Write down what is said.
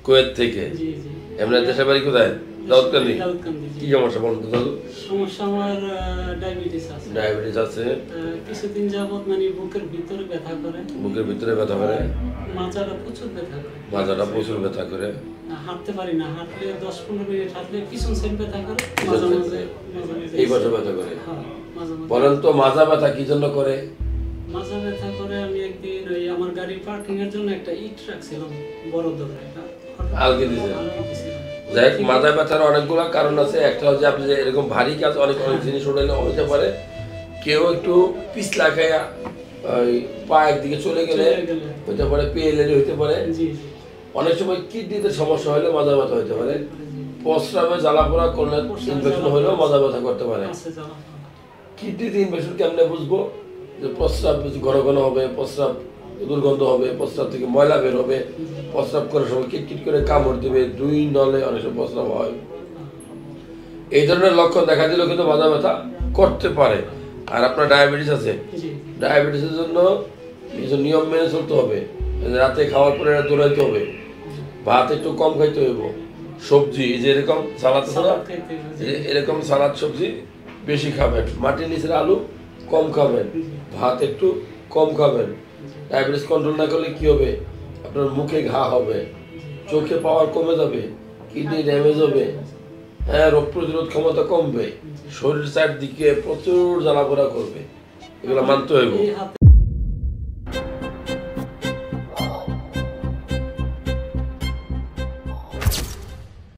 Kuwait থেকে। এমনি দেশের বাড়ি কোথায়? দাউদকান্দি। কি সমস্যা বলুন তো দাদু? সমস্যা আমার ডায়াবেটিস আছে। ডায়াবেটিস আছে। কিছুদিন যাবত মানে বুকের ভিতরে ব্যথা করে। বুকের ভিতরে ব্যথা করে। মাজাটা প্রচুর ব্যথা করে। মাজাটা প্রচুর ব্যথা করে। হাঁটতে পারি না, হাঁটলে 10-15 মিনিট হাঁটলে পিছন সাইড ব্যথা করে, মাঝে মাঝে এই পাশে ব্যথা করে। হ্যাঁ, মাঝে মাঝে। বলেন তো মাজা ব্যথা কি জন্য করে? মাজা ব্যথা করে আমি একদিন ওই আমার গাড়ির পার্কিং এর জন্য একটা ইট রাখছিলাম বড় ধরে, এটা আলগে দিয়েছে। যাই হোক, মাজা ব্যথার অনেকগুলো কারণ আছে। একটা হচ্ছে আপনি যে এরকম ভারী কাজ অনেক জিনিস উঠাইলে হতে পারে। কেউ একটু পিছলা খাইয়া ওই পা একদিকে চলে গেলে হতে পারে, পিএলএল হতে পারে। অনেক সময় কিডনিতে সমস্যা হলে মাজা ব্যথা হতে পারে। প্রস্রাবে জ্বালাপোড়া করলে ইনফেকশন হলেও মাজা ব্যথা করতে পারে। কিডনিতে ইনফেকশন কেমনে বুঝবো? যে প্রস্রাব ঘন ঘন হবে, প্রস্রাব দুর্গন্ধ হবে, প্রস্রাব থেকে ময়লা বের হবে, প্রস্রাব করার সময় কিটকিট করে কামড় দেবে, দুই নলে অনেক সময় প্রস্রাব হয়। এই ধরনের লক্ষণ দেখা দিলেও কিন্তু মাজা ব্যথা করতে পারে। আর আপনার ডায়াবেটিস আছে, ডায়াবেটিসের জন্য কিছু নিয়ম মেনে চলতে হবে। রাতে খাওয়ার পরে দৌড়াইতে হবে, ভাত একটু কম খাইতে হইব, সবজি যে এরকম সালাদ আছে না, এরকম সালাদ সবজি বেশি খাবেন, মাটির নিচের আলু কম খাবেন, ভাত একটু কম খাবেন। ডায়াবেটিস কন্ট্রোল না করলে কি হবে? আপনার মুখে ঘা হবে, চোখে পাওয়ার কমে যাবে, কিডনি ড্যামেজ হবে, হ্যাঁ, রোগ প্রতিরোধ ক্ষমতা কমবে, শরীর চারদিকে প্রচুর জ্বালাপোড়া করবে। এগুলো মানতে হইব।